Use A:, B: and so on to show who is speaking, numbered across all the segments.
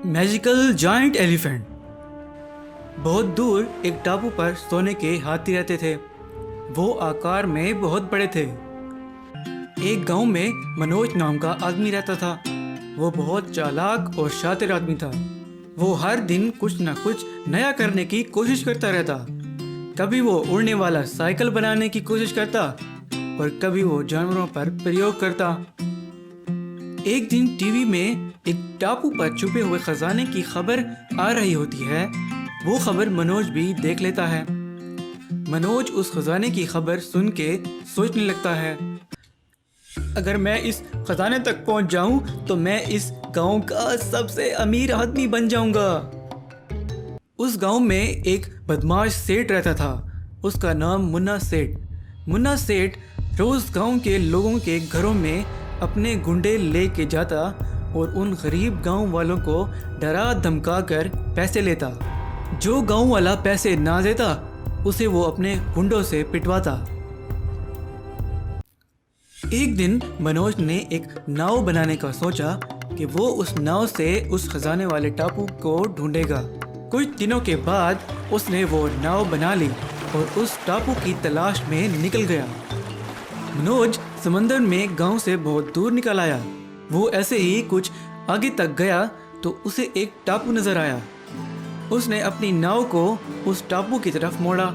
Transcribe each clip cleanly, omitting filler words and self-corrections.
A: Magical giant elephant. बहुत दूर एक टापू पर सोने के हाथी रहते थे। वो आकार में बहुत बड़े थे। एक गांव में मनोज नाम का आदमी रहता था। वो बहुत चालाक और शातिर आदमी था। वो हर दिन कुछ न कुछ नया करने की कोशिश करता रहता। कभी वो उड़ने वाला साइकिल बनाने की कोशिश करता और कभी वो जानवरों पर प्रयोग करता। एक दिन टीवी में एक टापू पर छुपे हुए खजाने की खबर आ रही होती है। वो खबर मनोज भी देख लेता है। मनोज उस खजाने की खबर सुन के सोचने लगता है, अगर मैं इस खजाने तक पहुंच जाऊं तो मैं इस गांव का सबसे अमीर आदमी बन जाऊंगा। उस गांव में एक बदमाश सेठ रहता था। उसका नाम मुन्ना सेठ। मुन्ना सेठ रोज गांव के लोगों के घरों में अपने गुंडे लेके जाता और उन गरीब गांव वालों को डरा धमका कर पैसे लेता। जो गांव वाला पैसे ना देता उसे वो अपने गुंडों से पिटवाता। एक दिन मनोज ने एक नाव बनाने का सोचा कि वो उस नाव से उस खजाने वाले टापू को ढूंढेगा। कुछ दिनों के बाद उसने वो नाव बना ली और उस टापू की तलाश में निकल गया। मनोज समंदर में गांव से बहुत दूर निकल आया। वो ऐसे ही कुछ आगे तक गया तो उसे एक टापू नजर आया। उसने अपनी नाव को उस टापू की तरफ मोड़ा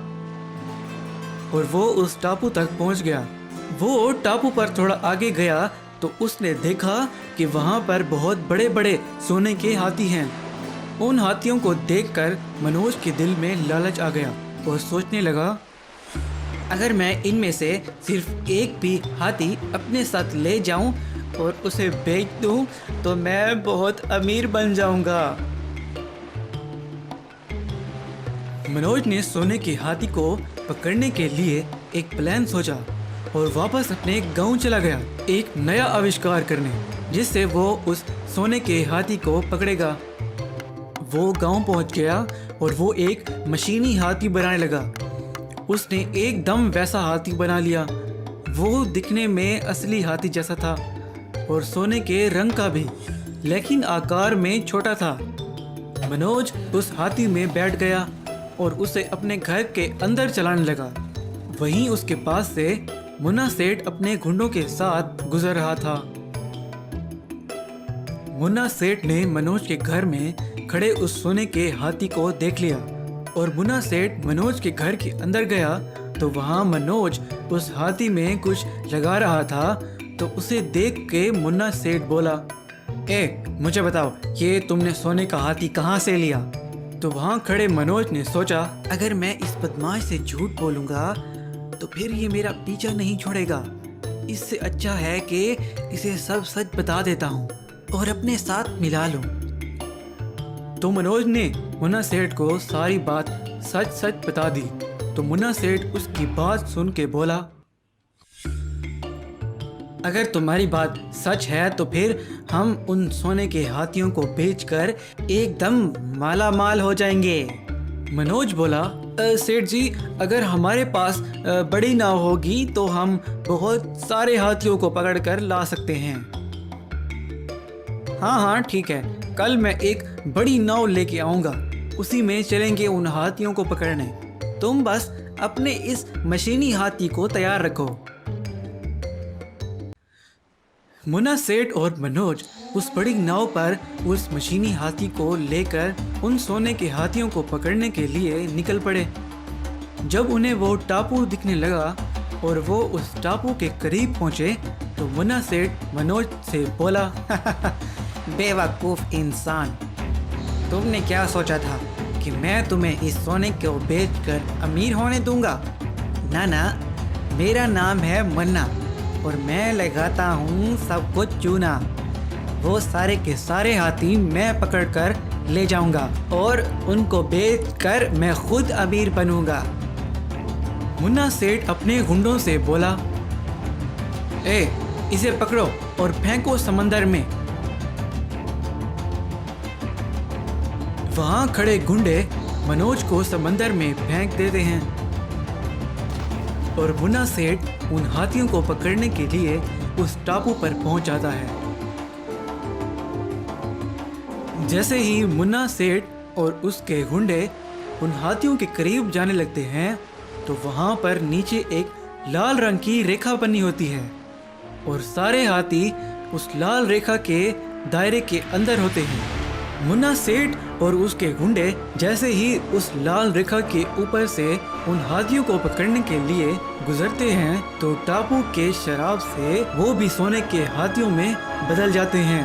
A: और वो उस टापू तक पहुंच गया। वो टापू पर थोड़ा आगे गया तो उसने देखा कि वहां पर बहुत बड़े बड़े सोने के हाथी हैं। उन हाथियों को देखकर मनोज के दिल में लालच आ गया और सोचने लगा, अगर मैं इनमें से सिर्फ एक भी हाथी अपने साथ ले जाऊं और उसे बेच दूं तो मैं बहुत अमीर बन जाऊंगा। मनोज ने सोने के हाथी को पकड़ने के लिए एक प्लान सोचा और वापस अपने गांव चला गया एक नया आविष्कार करने, जिससे वो उस सोने के हाथी को पकड़ेगा। वो गांव पहुंच गया और वो एक मशीनी हाथी बनाने लगा। उसने एकदम वैसा हाथी बना लिया। वो दिखने में असली हाथी जैसा था और सोने के रंग का भी, लेकिन आकार में छोटा था। मनोज उस हाथी में बैठ गया और उसे अपने घर के अंदर चलाने लगा। वहीं उसके पास से मुन्ना सेठ अपने गुंडों के साथ गुजर रहा था। मुन्ना सेठ ने मनोज के घर में खड़े उस सोने के हाथी को देख लिया और मुन्ना सेठ मनोज के घर के अंदर गया तो वहां मनोज उस हाथी में कुछ लगा रहा था। तो उसे देख के मुन्ना सेठ बोला, मुझे बताओ, ये तुमने सोने का हाथी कहाँ से लिया? तो वहां खड़े मनोज ने सोचा, अगर मैं इस बदमाश से झूठ बोलूंगा तो फिर ये मेरा पीछा नहीं छोड़ेगा। इससे अच्छा है कि इसे सब सच बता देता हूँ और अपने साथ मिला लूं। तो मनोज ने मुन्ना सेठ को सारी बात सच सच बता दी। तो मुन्ना सेठ उसकी बात सुन के बोला, अगर तुम्हारी बात सच है तो फिर हम उन सोने के हाथियों को बेचकर एकदम माला माल हो जाएंगे। मनोज बोला, सेठ जी, अगर हमारे पास बड़ी नाव होगी तो हम बहुत सारे हाथियों को पकड़ कर ला सकते हैं। हाँ, ठीक है, कल मैं एक बड़ी नाव लेके आऊँगा, उसी में चलेंगे उन हाथियों को पकड़ने। तुम बस अपने इस मशीनी हाथी को तैयार रखो। मुन्ना सेठ और मनोज उस बड़ी नाव पर उस मशीनी हाथी को लेकर उन सोने के हाथियों को पकड़ने के लिए निकल पड़े। जब उन्हें वो टापू दिखने लगा और वो उस टापू के करीब पहुंचे तो मुन्ना सेठ मनोज से बोला, बेवकूफ़ इंसान, तुमने क्या सोचा था कि मैं तुम्हें इस सोने को बेचकर अमीर होने दूंगा? ना, मेरा नाम है मुन्ना और मैं लगाता हूँ सब कुछ चूना। वो सारे के सारे हाथी मैं पकड़कर ले जाऊंगा और उनको बेचकर मैं खुद अमीर बनूंगा। मुन्ना सेठ अपने गुंडों से बोला, इसे पकड़ो और फेंको समंदर में। वहां खड़े गुंडे मनोज को समंदर में फेंक देते हैं और मुन्ना सेठ उन हाथियों को पकड़ने के लिए उस टापू पर पहुंच जाता है। जैसे ही मुन्ना सेठ और उसके गुंडे उन हाथियों के करीब जाने लगते हैं तो वहां पर नीचे एक लाल रंग की रेखा बनी होती है और सारे हाथी उस लाल रेखा के दायरे के अंदर होते हैं। मुन्ना सेठ और उसके गुंडे जैसे ही उस लाल रेखा के ऊपर से उन हाथियों को पकड़ने के लिए गुजरते हैं तो टापू के शराब से वो भी सोने के हाथियों में बदल जाते हैं